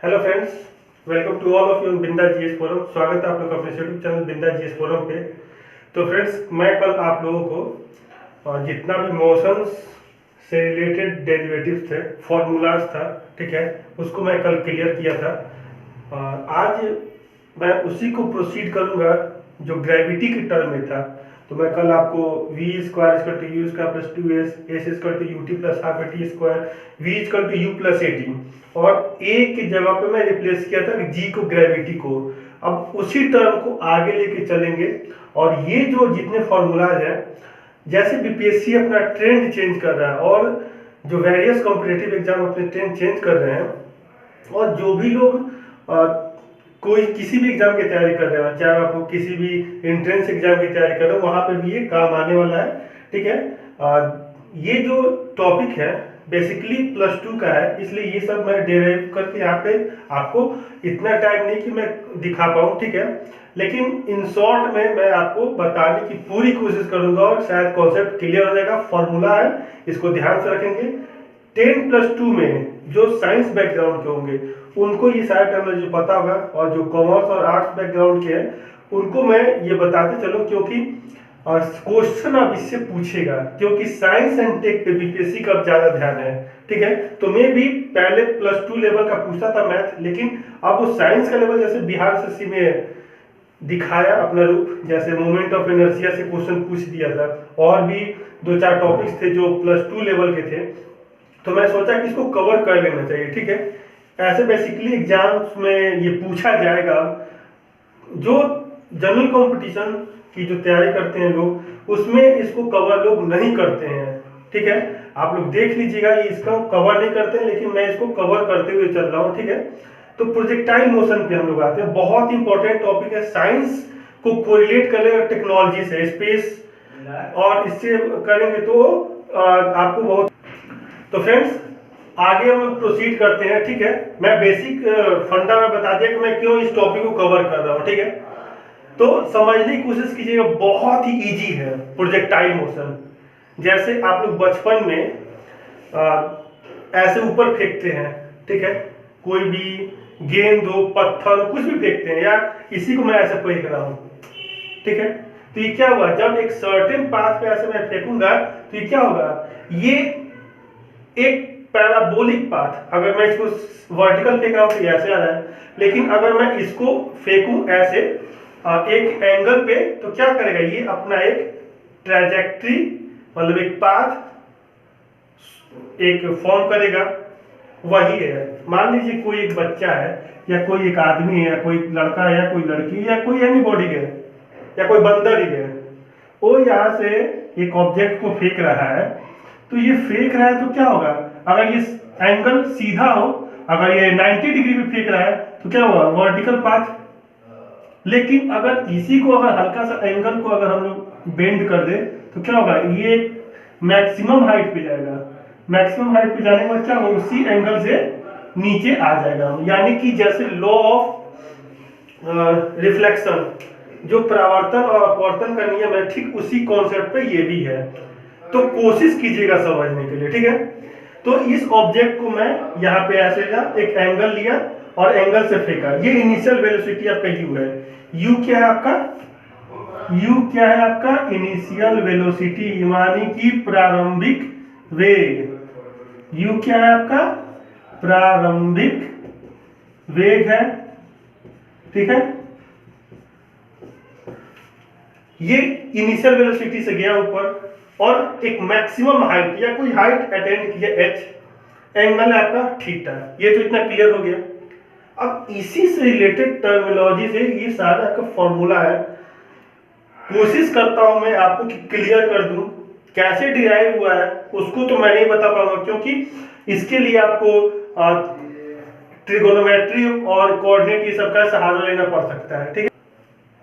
Hello friends, welcome to all of you Binda GS forum. स्वागत है आप लोग का अपने YouTube channel Binda GS forum पे। तो फ्रेंड्स, मैं कल आप लोगों को जितना भी मोशंस से रिलेटेड डेरिवेटिव्स थे, फॉर्मूलाज था, ठीक है, उसको मैं कल क्लियर किया था। आज मैं उसी को प्रोसीड करूंगा जो ग्रेविटी के टर्म में था। तो मैं कल आपको V square equal to U square plus 2s, S equal to U T plus half A T square, V equal to U plus A T, और ए की जगह पे मैं रिप्लेस किया था जी को, ग्रेविटी को। अब उसी टर्म को आगे लेके चलेंगे और ये जो जितने फॉर्मूलाज हैं, जैसे बीपीएससी अपना ट्रेंड चेंज कर रहा है और जो वेरियस कॉम्पिटिटिव एग्जाम अपने ट्रेंड चेंज कर रहे हैं, और जो भी लोग कोई किसी भी एग्जाम की तैयारी कर रहे हो, चाहे आप किसी भी एंट्रेंस एग्जाम की तैयारी कर रहे हो, वहां पे भी ये काम आने वाला है, ठीक है। ये जो टॉपिक है बेसिकली +2 का है, इसलिए ये सब मैं डेराइव करके यहाँ पे आपको इतना टाइम नहीं कि मैं दिखा पाऊँ, ठीक है, लेकिन इन शॉर्ट में मैं आपको बताने की पूरी कोशिश करूंगा और शायद कॉन्सेप्ट क्लियर हो जाएगा। फॉर्मूला है, इसको ध्यान से रखेंगे। 10+2 में जो साइंस बैकग्राउंड के होंगे उनको ये सारा टर्मिनोलॉजी पता होगा, और जो कॉमर्स और आर्ट्स बैकग्राउंड के हैं उनको मैं ये बताते चलूं, क्योंकि क्वेश्चन अब इससे पूछेगा, क्योंकि साइंस एंड टेक पे बीपीएससी का ज्यादा ध्यान है, ठीक है। तो मैं भी पहले +2 लेवल का पूछता था मैथ, लेकिन अब वो साइंस का लेवल जैसे बिहार एसएससी में दिखाया अपना रूप, जैसे मोमेंट ऑफ इनर्शिया से क्वेश्चन पूछ दिया था, और भी 2-4 टॉपिक्स थे जो +2 लेवल के थे, तो मैं सोचा कि इसको कवर कर लेना चाहिए, ठीक है। ऐसे बेसिकली एग्जाम्स में ये पूछा जाएगा। जो जनरल कंपटीशन की जो तैयारी करते हैं लोग, उसमें इसको कवर लोग नहीं करते हैं, ठीक है। आप लोग देख लीजिएगा, ये इसका कवर नहीं करते हैं, लेकिन मैं इसको कवर करते हुए चल रहा हूँ, ठीक है। तो प्रोजेक्टाइल मोशन पे हम लोग आते हैं। बहुत इंपॉर्टेंट टॉपिक है, साइंस को कोरिलेट करेगा टेक्नोलॉजी से, स्पेस, और इससे करेंगे तो आपको बहुत। तो फ्रेंड्स, आगे हम लोग प्रोसीड करते हैं, ठीक है। मैं बेसिक फंडा में बता दिया कि मैं क्यों इस टॉपिक को कवर कर रहा हूँ, ठीक है। तो समझने की कोशिश कीजिएगा, बहुत ही इजी है प्रोजेक्टाइल मोशन। जैसे आप लोग बचपन में ऐसे ऊपर फेंकते हैं, ठीक है, कोई भी गेंद हो, पत्थर, कुछ भी फेंकते हैं, या इसी को मैं ऐसे फेंक रहा हूँ, ठीक है। तो ये क्या हुआ, जब एक सर्टेन पाथ पे ऐसे मैं फेंकूंगा तो ये क्या होगा, ये एक पैराबोलिक पाथ। अगर मैं इसको वर्टिकल फेंक रहा हूं तो ऐसे आ रहा है, लेकिन अगर मैं इसको फेंकूं ऐसे एक एंगल पे, तो क्या करेगा, ये अपना एक ट्रैजेक्टरी, मतलब एक पाथ एक फॉर्म करेगा। वही है, मान लीजिए कोई एक बच्चा है, या कोई एक आदमी है, या कोई लड़का है, या कोई लड़की, या कोई एनी बॉडी है, या कोई बंदर ही है, वो यहाँ से एक ऑब्जेक्ट को फेंक रहा है। तो ये फेंक रहा है तो क्या होगा, अगर ये एंगल सीधा हो, अगर ये 90 डिग्री पे फेंक रहा है तो क्या होगा, वर्टिकल पाथ। लेकिन अगर इसी को अगर हल्का सा एंगल को अगर हम लोग बेंड कर दे तो क्या होगा, ये मैक्सिमम हाइट पे जाएगा। मैक्सिमम हाइट पे जाने के बाद क्या होगा, उसी एंगल से नीचे आ जाएगा। यानी कि जैसे लॉ ऑफ रिफ्लेक्शन, जो परावर्तन और अपवर्तन का नियम है, ठीक उसी कॉन्सेप्ट पे ये भी है। तो कोशिश कीजिएगा समझने के लिए, ठीक है। तो इस ऑब्जेक्ट को मैं यहाँ पे ऐसे एक एंगल लिया और एंगल से फेंका। ये इनिशियल वेलोसिटी आपका u है। u क्या है आपका, u क्या है आपका, इनिशियल वेलोसिटी, यानी कि प्रारंभिक वेग। u क्या है आपका, प्रारंभिक वेग है, ठीक है। ये इनिशियल वेलोसिटी से गया ऊपर, और एक मैक्सिमम हाइट या कोई हाइट अटेंड किया h, एंगल है आपका थीटा। ये तो इतना क्लियर हो गया। अब इसी से रिलेटेड टर्मिनोलॉजी से ये सारा आपका फॉर्मूला है। कोशिश करता हूं मैं आपको कि क्लियर कर दूं, कैसे डिराइव हुआ है उसको तो मैं नहीं बता पाऊंगा, क्योंकि इसके लिए आपको ट्रिगोनोमेट्री और कोऑर्डिनेट ये सब का सहारा लेना पड़ सकता है, ठीक है।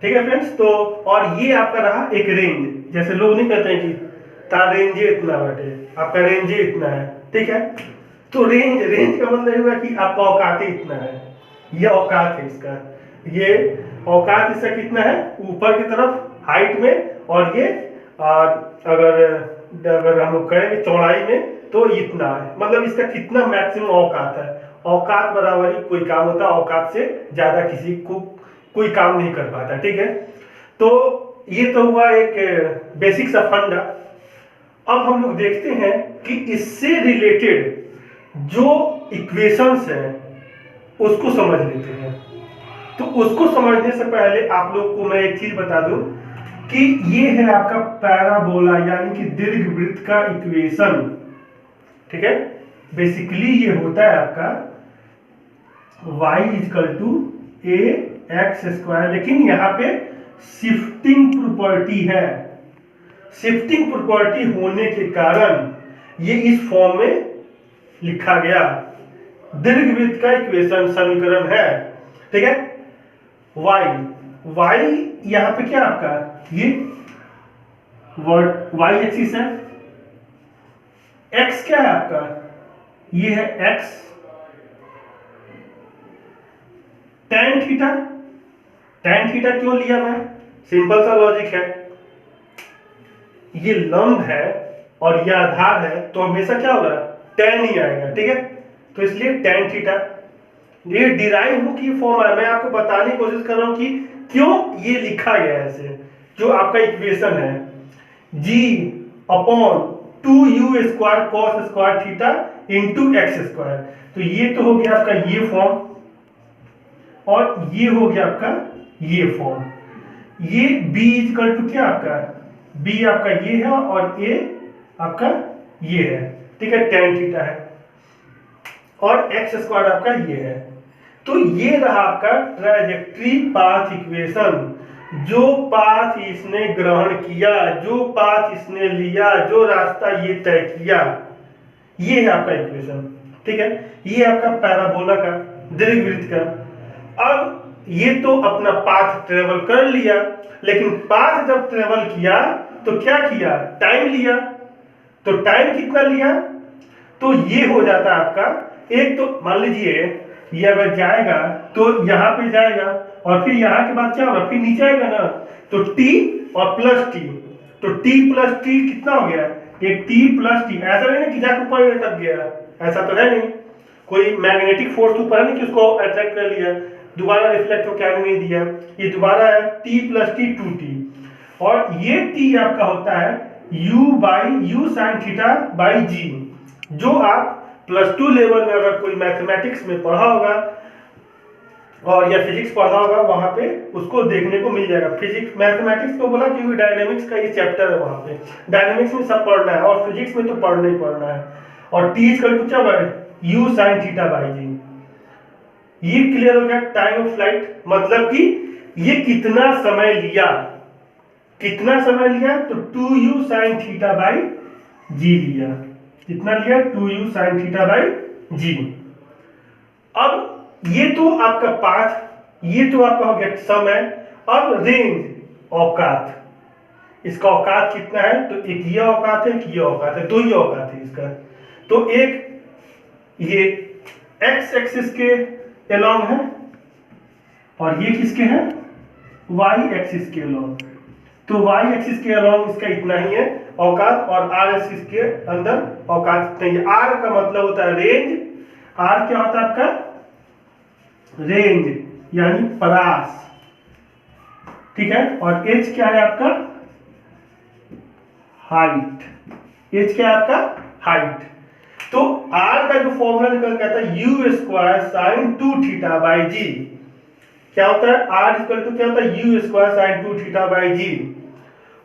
ठीक है फ्रेंड्स, तो और ये आपका रहा एक रेंज। जैसे लोग नहीं कहते हैं कि तार रेंज इतना बटे, आपका रेंज इतना है, ठीक है। तो रेंज का मतलब हुआ कि आपका औकात इतना है, ये औकात है इसका, ये औकात इसका कितना है ऊपर की तरफ हाइट में, और ये अगर हम लोग करेंगे चौड़ाई में तो इतना है, मतलब इसका कितना मैक्सिमम औकात है। औकात बराबर ही कोई काम होता है, औकात से ज्यादा किसी को कोई काम नहीं कर पाता। ठीक है, तो ये तो हुआ एक बेसिक सा फंडा। अब हम लोग देखते हैं कि इससे रिलेटेड जो इक्वेशंस हैं उसको समझ लेते हैं। तो उसको समझने से पहले आप लोग को मैं एक चीज बता दूं कि ये है आपका पैराबोला यानी कि दीर्घवृत्त का इक्वेशन। ठीक है, बेसिकली ये होता है आपका y is equal to A X square, लेकिन यहाँ पे शिफ्टिंग प्रॉपर्टी है। शिफ्टिंग प्रॉपर्टी होने के कारण ये इस फॉर्म में लिखा गया। दीर्घवृत्त का इक्वेशन समीकरण है। ठीक है, y यहाँ पे क्या आपका ये y एक्सिस है, x क्या है आपका, ये है x tan theta. tan theta क्यों लिया मैं, सिंपल सा लॉजिक है, ये लंब है और ये आधार है तो हमेशा क्या होगा, tan ही आएगा। ठीक है, तो इसलिए tan थीटा। ये डिराइव हो की फॉर्म है, मैं आपको बताने की कोशिश कर रहा हूं कि क्यों ये लिखा गया है ऐसे। जो आपका इक्वेशन है g upon 2u square cos square theta into x square, तो ये तो हो गया आपका ये फॉर्म और ये हो गया आपका ये फॉर्म। ये b इक्वल टू क्या आपका, b आपका ये है और a आपका ये है। ठीक है, tan थीटा है और एक्स स्क्वायर आपका ये है। तो ये रहा आपका ट्रैजेक्टरी पाथ इक्वेशन। जो पाथ इसने ग्रहण किया, जो पाथ इसने लिया, जो रास्ता ये तय किया, ये है आपका इक्वेशन। ठीक है, ये आपका पैराबोला का दीर्घवृत्त का। अब ये तो अपना पाथ ट्रेवल कर लिया, लेकिन पाथ जब ट्रेवल किया तो क्या किया, टाइम लिया। तो टाइम कितना लिया, तो ये हो जाता है आपका एक, तो मान लीजिए ये अगर जाएगा तो यहाँ पे जाएगा और फिर यहाँ के बाद क्या होगा, फिर नीचे आएगा ना, तो t और प्लस टी, तो t प्लस टी कितना हो गया, एक t प्लस टी। ऐसा नहीं ना कि जाकर ऊपर अटक गया, ऐसा तो है नहीं, कोई मैग्नेटिक फोर्स ऊपर है नहीं कि उसको अट्रैक्ट कर लिया, दोबारा रिफ्लेक्ट होकर आने नहीं दिया, ये दोबारा है t प्लस टी 2t। और ये t आपका होता है u साइन थीटा बाई जी, जो आप +2 लेवल में अगर कोई मैथमेटिक्स में पढ़ा होगा और या फिजिक्स पढ़ा होगा वहां पे उसको देखने को मिल जाएगा। फिजिक्स मैथमेटिक्स को बोला क्योंकि डायनेमिक्स का ये चैप्टर है, वहां पे डायनेमिक्स में सब पढ़ना है और फिजिक्स में तो पढ़ना ही पढ़ना है। और t इक्वल टू क्या है, u साइन थीटा बाई जी। ये क्लियर हो गया टाइम ऑफ फ्लाइट, मतलब कि ये कितना समय लिया, कितना समय लिया, तो 2u साइन थीटा बाई जी लिया। कितना लिया, 2u साइन थीटा बाई जी। अब ये तो आपका पाथ, ये तो आपका हो गया समय। अब रेंज औकात, इसका औकात कितना है, तो एक ये औकात है, एक ये औकात है, दो ही औकात है इसका। तो एक ये एक्स एक्सिस के एलॉन्ग है और ये किसके हैं, वाई एक्सिस के एलॉन्ग। तो वाई एक्सिस के अलोंग इसका इतना ही है औकात और आर एक्सिस के अंदर औकात नहीं है। आर का मतलब होता है रेंज, आर क्या होता है आपका, रेंज यानी परास। ठीक है, और एच क्या है आपका, हाइट। एच क्या है आपका, हाइट। तो आर का जो फॉर्मूला निकल के आता है U square sine 2 theta by G. क्या होता है, आर इक्वल टू क्या होता है, U square sine 2 theta by G.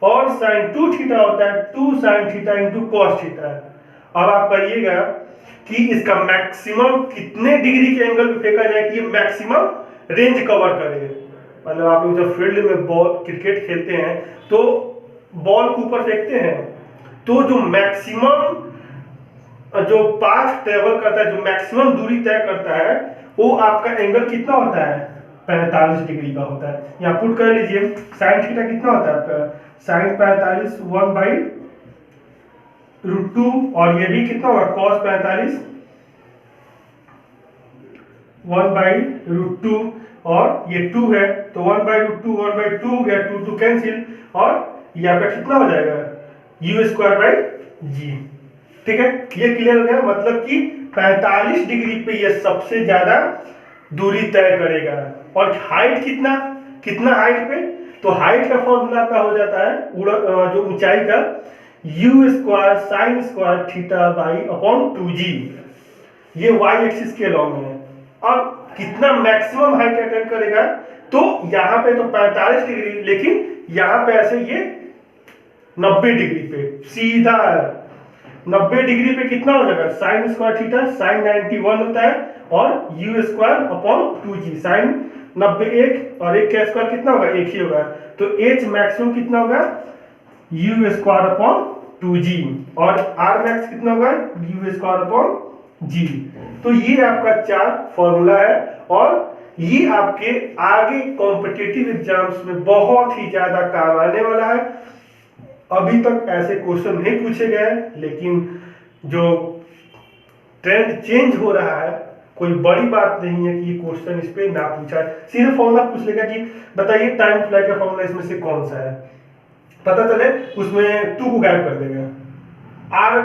और साइन 2 थीटा होता है 2 sine theta into cos theta. अब आप कहिएगा कि इसका मैक्सिमम कितने डिग्री के एंगल पे फेंका जाए कि ये मैक्सिमम रेंज कवर करे। मतलब आप लोग जब फील्ड में बॉल क्रिकेट खेलते हैं तो बॉल को ऊपर फेंकते हैं, तो जो मैक्सिमम जो पाथ ट्रेवल करता है, जो मैक्सिमम दूरी तय करता है, वो आपका एंगल कितना होता है, 45 डिग्री का होता है। यहाँ पुट कर लीजिए, साइन थीटा कितना होता है आपका, साइन 45 1/√2, और ये भी कितना होगा, कॉस 45 1/√2, और ये 2 है तो 1/√2 1/2 हो गया, 2 2 कैंसिल, और ये आपका कितना हो जाएगा, u² बाई जी। ठीक है, ये क्लियर हो गया। मतलब कि 45 डिग्री पे ये सबसे ज्यादा दूरी तय करेगा। और हाइट कितना कितना हाइट पे, तो हाइट का फॉर्मूला क्या हो जाता है जो ऊंचाई का u square sine square theta by upon 2g, ये y एक्सिस के लॉन्ग है। अब कितना मैक्सिमम हाइट अटेन करेगा, तो यहाँ पे तो 45 डिग्री, लेकिन यहाँ पे ऐसे ये 90 डिग्री पे सीधा 90 डिग्री पे कितना हो जाएगा साइन स्क्वायर थीटा, साइन 91 होता है, और u square upon 2g, sign 90 एक और एक का स्क्वायर कितना होगा, एक ही होगा। तो h मैक्सिमम कितना होगा u स्क्वायर अपॉन 2g, और r मैक्स कितना होगा u स्क्वायर अपॉन g। तो ये आपका 4 फॉर्मूला है, और ये आपके आगे कॉम्पिटिटिव एग्जाम्स में बहुत ही ज्यादा काम आने वाला है। अभी तक ऐसे क्वेश्चन नहीं पूछे गए, लेकिन जो ट्रेंड चेंज हो रहा है, कोई बड़ी बात नहीं है कि ये क्वेश्चन इस पे ना पूछा है। सीधे फॉर्मूला पूछ लेगा कि बताइए टाइम फ्लाई का फॉर्मूला इसमें से कौन सा है, पता चले उसमें 2 को गायब कर देगा। आर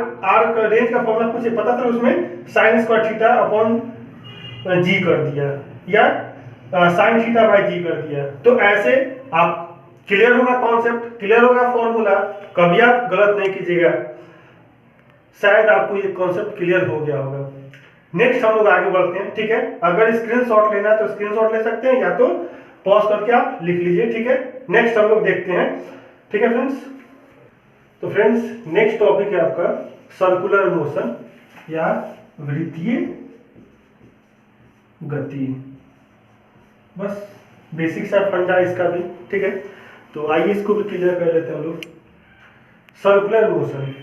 का रेंज का फॉर्मूला पूछे, पता चले उसमें साइन स्क्वायर थीटा अपॉन जी कर दिया, या साइन थीटा बाई जी कर दिया। तो ऐसे आप क्लियर होगा कॉन्सेप्ट, क्लियर होगा फॉर्मूला, कभी आप गलत नहीं कीजिएगा। शायद आपको ये कॉन्सेप्ट क्लियर हो गया होगा। नेक्स्ट हम लोग आगे बढ़ते हैं, ठीक है। अगर स्क्रीनशॉट लेना है तो स्क्रीनशॉट ले सकते हैं, या तो पॉज करके आप लिख लीजिए, ठीक है। नेक्स्ट हम लोग देखते हैं, ठीक है फ्रेंड्स। तो फ्रेंड्स नेक्स्ट टॉपिक है आपका सर्कुलर मोशन या वृत्तीय गति। बस बेसिक सा फंडा इसका भी, ठीक है। तो आइए इसको भी क्लियर कर लेते हैं हम लोग। सर्कुलर मोशन,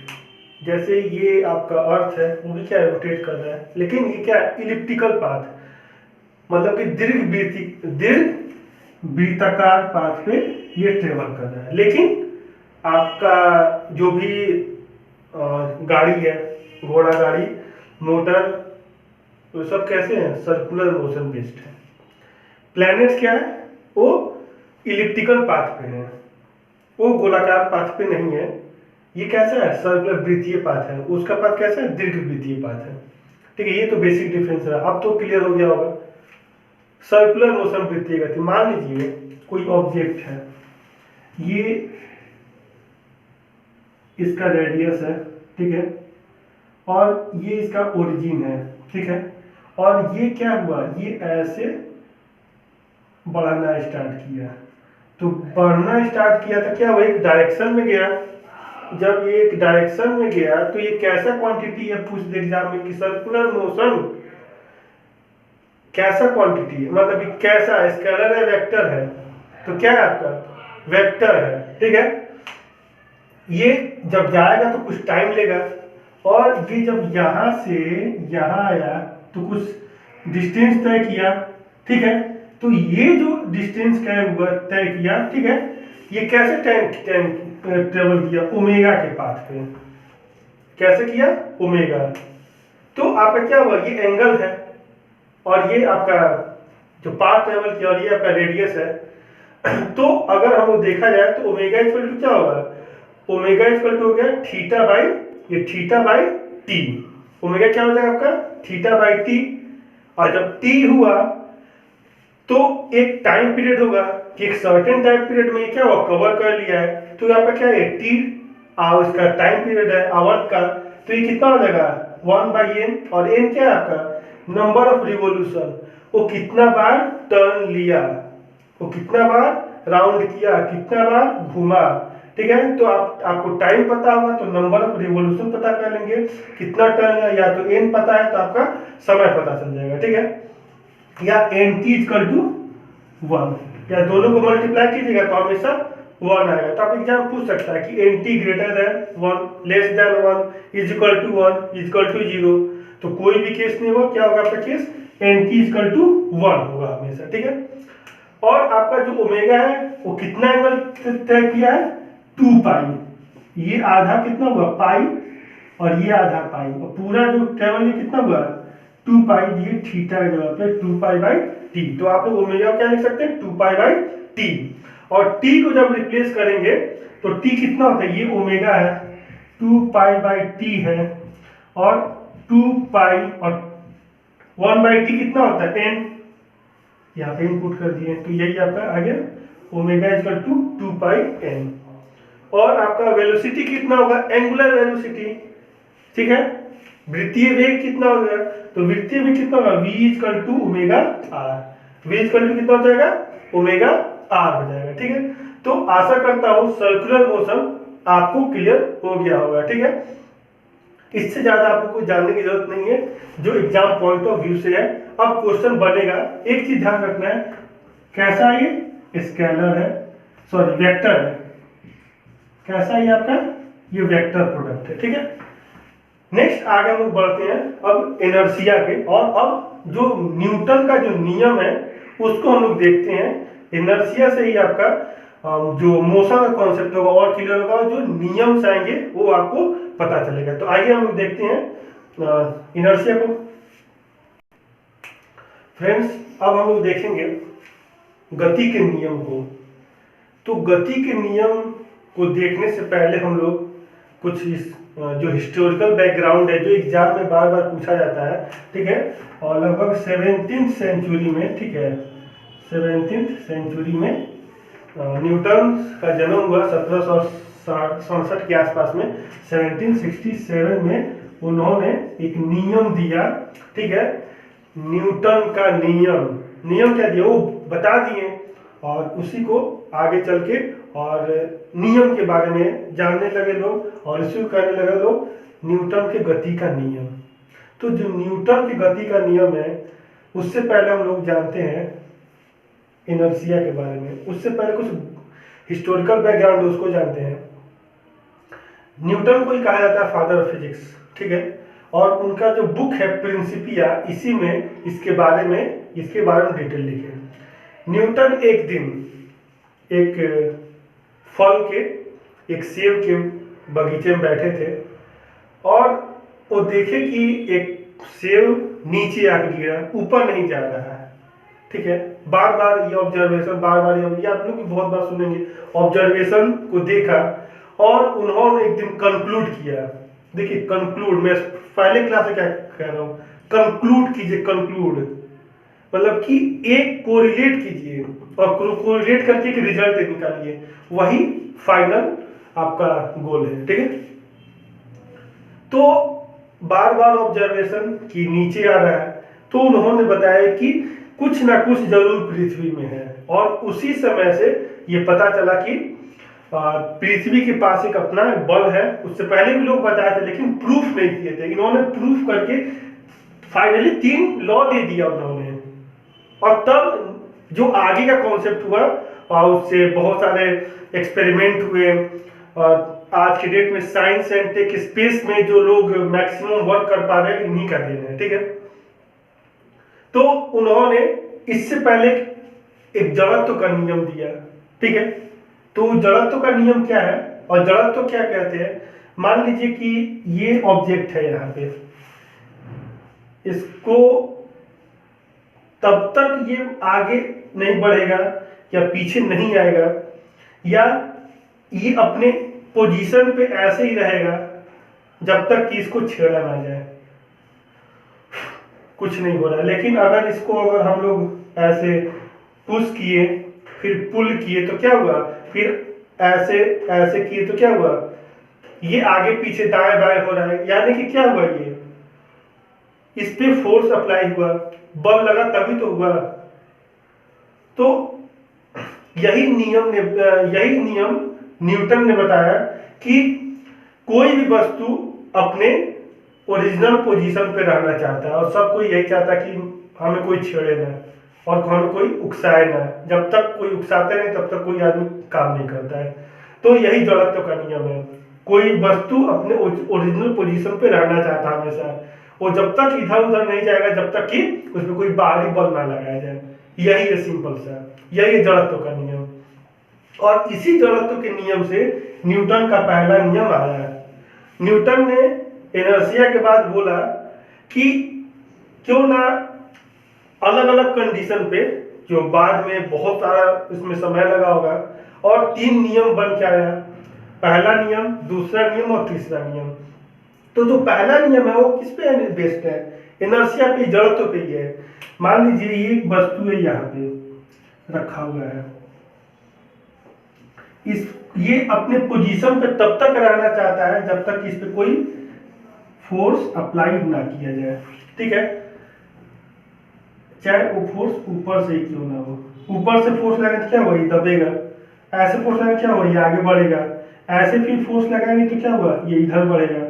जैसे ये आपका अर्थ है, वो भी क्या रोटेट कर रहा है, लेकिन ये क्या है इलिप्टिकल पाथ, मतलब कि दीर्घ वृत्ताकार पाथ पे ये ट्रेवल कर रहा है। लेकिन आपका जो भी गाड़ी है, घोड़ा गाड़ी, मोटर, तो सब कैसे हैं सर्कुलर मोशन बेस्ड है। प्लैनेट्स क्या है, वो इलिप्टिकल पाथ पे है, वो गोलाकार पाथ पे नहीं है। ये कैसा है सर्कुलर वृत्तीय पाथ है, उसका पाथ कैसा है दीर्घ वृत्तीय पाथ है, ठीक है। ये तो बेसिक डिफरेंस है, अब तो क्लियर हो गया होगा। सर्कुलर मोशन वृत्तीय गति, मान लीजिए कोई ऑब्जेक्ट है, ये इसका रेडियस है, ठीक है, और ये इसका ओरिजिन है, ठीक है। और ये क्या हुआ, ये ऐसे बढ़ना स्टार्ट किया, तो बढ़ना स्टार्ट किया तो क्या हुआ, एक डायरेक्शन में गया। जब ये एक डायरेक्शन में गया तो ये कैसा क्वांटिटी है, पूछ दे एग्जाम में कि सर्कुलर मोशन कैसा क्वांटिटी है, मतलब कि कैसा है, स्केलर है वेक्टर है, तो क्या है आपका वेक्टर है, ठीक है। ये जब जाएगा तो कुछ टाइम लेगा, और ये जब यहाँ से यहाँ आया तो कुछ डिस्टेंस तय किया, ठीक है। तो ये जो डिस्टेंस तय किया, ठीक है, ये कैसे ट्रेवल किया, ओमेगा के पाथ पे, कैसे किया ओमेगा। तो आपका क्या हुआ, ये एंगल है, और ये आपका जो पाथ ट्रेवल किया, और ये आपका रेडियस है। तो अगर हम देखा जाए तो ओमेगा इक्वल टू क्या होगा, ओमेगा इक्वल टू हो गया थीटा बाई, ये थीटा बाई टी। ओमेगा क्या हो जाएगा आपका थीटा बाई टी, और जब टी हुआ तो एक टाइम पीरियड होगा कि एक सर्टेन टाइम पीरियड में क्या हुआ कवर कर लिया है, तो आपका क्या है टी, और इसका टाइम पीरियड है आवर्त का, तो ये कितना हो जाएगा 1/n, और n क्या है आपका नंबर ऑफ रिवॉल्यूशन, वो कितना बार टर्न लिया, वो कितना बार राउंड किया, कितना बार घुमा, ठीक है। तो आपको टाइम पता होगा तो नंबर ऑफ रिवॉल्यूशन पता कर लेंगे, कितना टर्न, या तो n पता है तो आपका समय पता चल जाएगा, ठीक है। या nt इक्वल टू 1, या दोनों को मल्टीप्लाई कीजिएगा तो हमेशा 1 आएगा। तो आप एग्जाम पूछ सकता है कि nt greater than 1, less than 1, is equal to 1, is equal to 0, तो कोई भी केस नहीं होगा, क्या होगा आपका केस nt इक्वल टू 1 होगा हमेशा, ठीक है। और आपका जो ओमेगा है वो कितना एंगल तय किया है 2 पाई, ये आधा कितना हुआ पाई, और ये आधा पाई, और पूरा जो ट्रेवल ये कितना हुआ 2 पाई, ये थीटा की जगह पे 2 पाई बाई टी। तो आप लोग ओमेगा क्या लिख सकते हैं 2 पाई बाई टी, और टी को जब रिप्लेस करेंगे तो टी कितना होता है, ये ओमेगा है 2 पाई बाई टी है, और 2 पाई और 1/t कितना होता है n, यहाँ पे इनपुट कर दिए तो यही आपका आ गया omega equal to 2 pi n। और आपका वेलोसिटी कितना होगा, एंगुलर वेलोसिटी, ठीक है। वृत्तीय वेग कितना हो गया, तो वृत्तीय वेग कितना होगा v equal to omega r, v equal to कितना हो जाएगा ओमेगा r हो जाएगा, ठीक है। तो आशा करता हूं सर्कुलर मोशन आपको क्लियर हो गया होगा, ठीक है। इससे ज्यादा आपको कोई जानने की जरूरत नहीं है, जो एग्जाम पॉइंट ऑफ व्यू से है। अब क्वेश्चन बनेगा, एक चीज ध्यान रखना है, कैसा ये स्केलर है, सॉरी वेक्टर है, कैसा ये आपका ये वेक्टर प्रोडक्ट है, ठीक है। नेक्स्ट आगे हम लोग बढ़ते हैं अब इनर्शिया के, और अब जो न्यूटन का जो नियम है उसको हम लोग देखते हैं। इनर्शिया से ही आपका जो मोशन का कॉन्सेप्ट होगा और क्लियर होगा, जो नियम आएंगे वो आपको पता चलेगा। तो आइए हम लोग देखते हैं इनर्शिया को। फ्रेंड्स अब हम लोग देखेंगे गति के नियम को। तो गति के नियम को देखने से पहले हम लोग कुछ इस जो हिस्टोरिकल बैकग्राउंड है, जो एग्जाम में बार बार पूछा जाता है, ठीक है। और लगभग 17th सेंचुरी में, ठीक है, 17th सेंचुरी में न्यूटन का जन्म हुआ 1767 के आसपास में। 1767 में उन्होंने एक नियम दिया, ठीक है, न्यूटन का नियम क्या दिया वो बता दिए, और उसी को आगे चल के और नियम के बारे में जानने लगे लोग और इसी को करने लगे लोग, न्यूटन के गति का नियम। तो जो न्यूटन की गति का नियम है, उससे पहले हम लोग जानते हैं इनर्शिया के बारे में। उससे पहले कुछ हिस्टोरिकल बैकग्राउंड उसको जानते हैं। न्यूटन को ही कहा जाता है फादर ऑफ फिजिक्स, ठीक है। और उनका जो बुक है प्रिंसिपिया, इसी में इसके बारे में डिटेल लिखे। न्यूटन एक दिन एक फल के, एक सेब के बगीचे में बैठे थे, और वो देखे कि एक सेब नीचे आके गिरा, ऊपर नहीं जा रहा है, ठीक है। बार बार ये ऑब्जर्वेशन, बार बार ये आप लोग भी बहुत बार सुनेंगे, ऑब्जर्वेशन को देखा और उन्होंने एक दिन कंक्लूड किया। देखिए कंक्लूड, मैं पहले क्लास में क्या कह रहा हूँ, कंक्लूड कीजिए, कंक्लूड मतलब कि एक कोरिलेट कीजिए और कोरिलेट करके एक रिजल्ट निकालिए, वही फाइनल आपका गोल है, ठीक है। तो बार बार ऑब्जर्वेशन कि नीचे आ रहा है, तो उन्होंने बताया कि कुछ ना कुछ जरूर पृथ्वी में है। और उसी समय से ये पता चला कि पृथ्वी के पास एक अपना बल है। उससे पहले भी लोग बताए थे लेकिन प्रूफ नहीं किए थे, इन्होंने प्रूफ करके फाइनली 3 लॉ दे दिया उन्होंने। और तब जो आगे का कॉन्सेप्ट हुआ और उससे बहुत सारे एक्सपेरिमेंट हुए, और आज के डेट में साइंस एंड टेक स्पेस में जो लोग मैक्सिमम वर्क कर पा रहे हैं, इन्हीं का देन है, ठीक है। तो उन्होंने इससे पहले एक जड़त्व का नियम दिया, ठीक है। तो जड़त्व का नियम क्या है और जड़त्व क्या कहते हैं, मान लीजिए कि ये ऑब्जेक्ट है यहाँ पे, इसको तब तक ये आगे नहीं बढ़ेगा या पीछे नहीं आएगा, या ये अपने पोजीशन पे ऐसे ही रहेगा जब तक कि इसको छेड़ा ना जाए। कुछ नहीं हो रहा है। लेकिन अगर इसको अगर हम लोग ऐसे पुश किए, फिर पुल किए तो क्या हुआ, फिर ऐसे ऐसे किए तो क्या हुआ, ये आगे पीछे दाएं बाएं हो रहा है, यानी कि क्या हुआ, ये इस पे फोर्स अप्लाई हुआ, बल लगा तभी तो हुआ। तो यही नियम न्यूटन ने बताया कि कोई भी वस्तु अपने ओरिजिनल पोजीशन पे रहना चाहता है, और सब कोई यही चाहता है कि हमें कोई छेड़े ना और हमें कोई उकसाए ना। जब तक कोई उकसाते नहीं तब तक कोई आदमी काम नहीं करता है। तो यही जड़त्व का नियम है, कोई वस्तु अपने ओरिजिनल पोजीशन पे रहना चाहता है हमेशा, और जब तक इधर उधर नहीं जाएगा जब तक कि उसमें कोई बाहरी बल ना लगाया जाए। यही है सिंपल सा, यही है जड़त्व का नियम। और इसी जड़त्व के नियम से न्यूटन का पहला नियम आया है। न्यूटन ने इनर्शिया के बाद बोला कि क्यों ना अलग अलग कंडीशन पे, जो बाद में बहुत सारा इसमें समय लगा होगा, और 3 नियम बन के आया, पहला नियम, दूसरा नियम और तीसरा नियम। तो जो पहला नियम है वो किस पे बेस्ड है? इनर्शिया पे, जड़त्व पे ही है। मान लीजिए ये एक वस्तु है, यहाँ पे रखा हुआ है, ये अपने पोजीशन पे तब तक रहना चाहता है जब तक इस पे कोई फोर्स अप्लाई ना किया जाए, ठीक है, चाहे वो फोर्स ऊपर से ही क्यों ना हो। ऊपर से फोर्स लगाएंगे तो क्या हुआ, ये दबेगा। ऐसे फोर्स लगाएंगे क्या हुआ, ये आगे बढ़ेगा। ऐसे फिर फोर्स लगाएंगे तो क्या हुआ, ये इधर बढ़ेगा।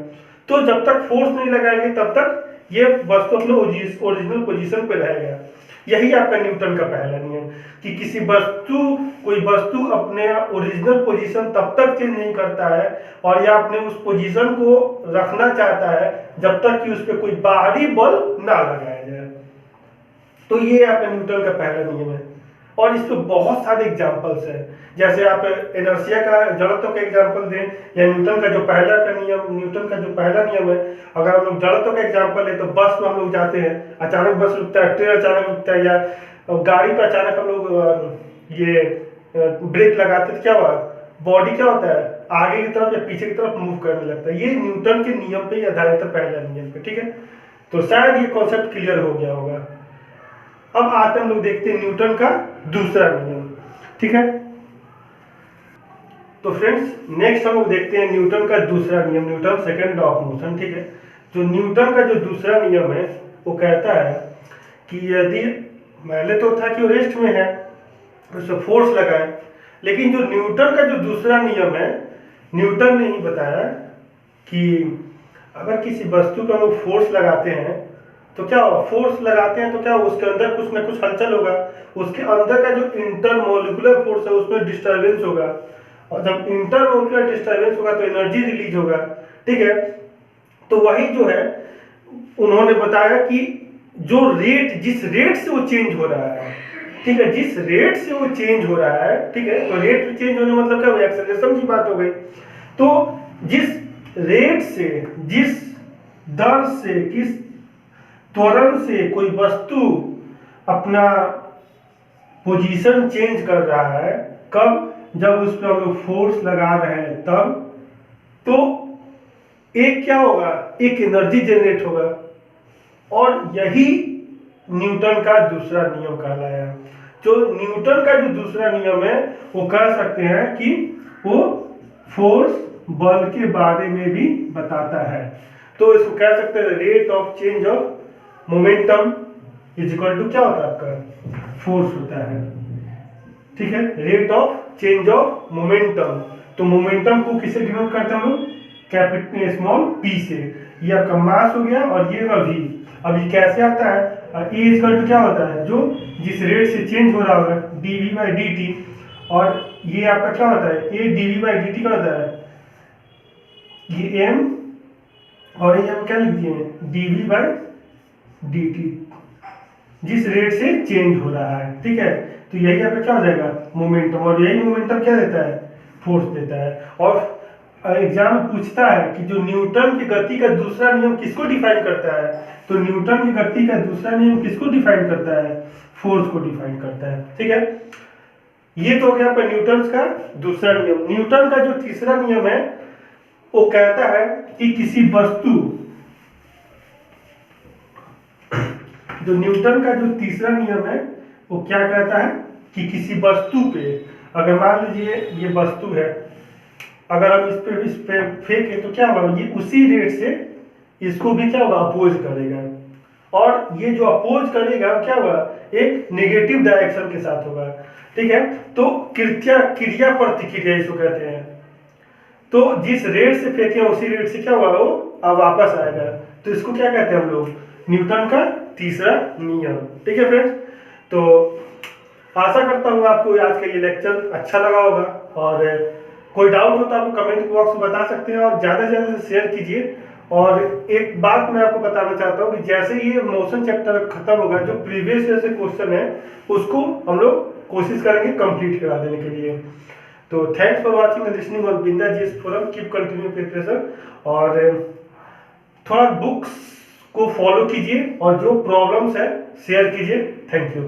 तो जब तक फोर्स नहीं लगाएंगे तब तक ये वस्तु अपने ओरिजिनल पोजीशन पे रहेगा। यही आपका न्यूटन का पहला नियम, कि किसी कोई वस्तु अपने ओरिजिनल पोजीशन तब तक चेंज नहीं करता है, और या अपने उस पोजीशन को रखना चाहता है जब तक कि उस पर कोई बाहरी बल ना लगाया जाए। तो ये आपका न्यूटन का पहला नियम है। और इस पे बहुत सारे एग्जांपल्स हैं, जैसे आप इनर्शिया का, जड़त्व का एग्जांपल दें, या न्यूटन का जो पहला नियम है। अगर हम लोग जड़त्व का एग्जांपल है तो बस में हम लोग जाते हैं, अचानक बस रुकता है, ट्रेन अचानक रुकता है, या गाड़ी पे अचानक हम लोग ये ब्रेक लगाते हैं, क्या हुआ, बॉडी क्या होता है, आगे की तरफ या पीछे की तरफ मूव करने लगता है। ये न्यूटन के नियम पे आधारित है, पहला नियम पे, ठीक है। तो शायद ये कॉन्सेप्ट क्लियर हो गया होगा। अब आते हम लोग देखते हैं न्यूटन का दूसरा नियम, ठीक है। तो फ्रेंड्स, नेक्स्ट हम लोग देखते हैं न्यूटन का दूसरा नियम, Newton second law of motion, ठीक है। तो न्यूटन का जो दूसरा नियम है वो कहता है कि यदि, पहले तो था कि वो रेस्ट में है, उससे फोर्स लगाए, लेकिन जो न्यूटन का जो दूसरा नियम है, न्यूटन ने ही बताया कि अगर किसी वस्तु पर हम लोग फोर्स लगाते हैं तो क्या होगा, फोर्स लगाते हैं तो क्या होगा, उसके अंदर कुछ ना कुछ हलचल होगा, उसके अंदर का जो इंटरमोलिकुलर फोर्स है उसमें डिस्टर्बेंस होगा, और जब इंटरमोलिकुलर डिस्टर्बेंस होगा तो एनर्जी रिलीज होगा, ठीक है। तो वही जो है उन्होंने बताया कि जो रेट, जिस रेट से वो चेंज हो रहा है, ठीक है, जिस रेट से वो चेंज हो रहा है, ठीक है, तो रेट चेंज होने मतलब क्या हुआ, एक्सेलरेशन की बात हो गई। तो जिस रेट से, जिस दर से, किस त्वरण से कोई वस्तु अपना पोजीशन चेंज कर रहा है, कब, जब उस पर हम लोग फोर्स लगा रहे हैं तब, तो एक क्या होगा, एक एनर्जी जनरेट होगा। और यही न्यूटन का दूसरा नियम कहलाया। जो न्यूटन का जो दूसरा नियम है वो कह सकते हैं कि वो फोर्स, बल के बारे में भी बताता है। तो इसको कह सकते हैं rate of change of momentum is equal to क्या होता है आपका, फोर्स होता है, ठीक है, rate of change of momentum. तो मोमेंटम को किससे डिनोट करते हैं हम लोग, कैपिटल स्मॉल पी से। ये आपका मास हो गया, और ये v। अब ये कैसे आता है, e इज इक्वल टू क्या होता है, जो जिस रेट से चेंज हो रहा होगा, dv/dt, और ये आपका क्या होता है, a dv/dt का होता है, ये m, और ये हम क्या लिख दिए, dv/dt, जिस रेट से चेंज हो रहा है, ठीक है। तो यही आपका क्या हो जाएगा, मोमेंटम, और यही मोमेंटम क्या देता है, फोर्स देता है। और एग्जाम में पूछता है कि जो न्यूटन की गति का दूसरा नियम किसको डिफाइन करता है, तो न्यूटन की गति का दूसरा नियम किसको डिफाइन करता है, फोर्स को डिफाइन करता है, ठीक है। ये तो हो गया आपका न्यूटन का दूसरा नियम। न्यूटन का जो तीसरा नियम है वो कहता है कि किसी वस्तु, जो न्यूटन का जो तीसरा नियम है वो क्या कहता है कि किसी वस्तु पे, अगर मान लीजिए ये वस्तु है, अगर हम इस पे फेंके तो क्या होगा, ये उसी रेट से इसको भी क्या होगा, अपोज करेगा, और ये जो अपोज करेगा क्या होगा, एक नेगेटिव डायरेक्शन के साथ होगा, ठीक है। तो क्रिया प्रतिक्रिया इसको कहते हैं। तो जिस रेट से फेंके उसी रेट से क्या हुआ, वो अब वापस आएगा। तो इसको क्या कहते हैं हम लोग, न्यूटन का तीसरा नियम, ठीक है फ्रेंड्स। तो आशा करता हूँ आपको आज का ये लेक्चर अच्छा लगा होगा, और कोई डाउट हो तो आप कमेंट बॉक्स में बता सकते हैं, और ज़्यादा से ज़्यादा शेयर कीजिए। और एक बात मैं आपको बताना चाहता हूँ कि जैसे ये मोशन चैप्टर खत्म होगा, जो प्रीवियस ईयर से क्वेश्चन है उसको हम लोग कोशिश करेंगे कंप्लीट करा देने के लिए। तो thanks for watching and listening on Binda GS forum, keep continue preparation, और थोड़ा बुक्स को फॉलो कीजिए, और जो प्रॉब्लम्स है शेयर कीजिए। Thank you.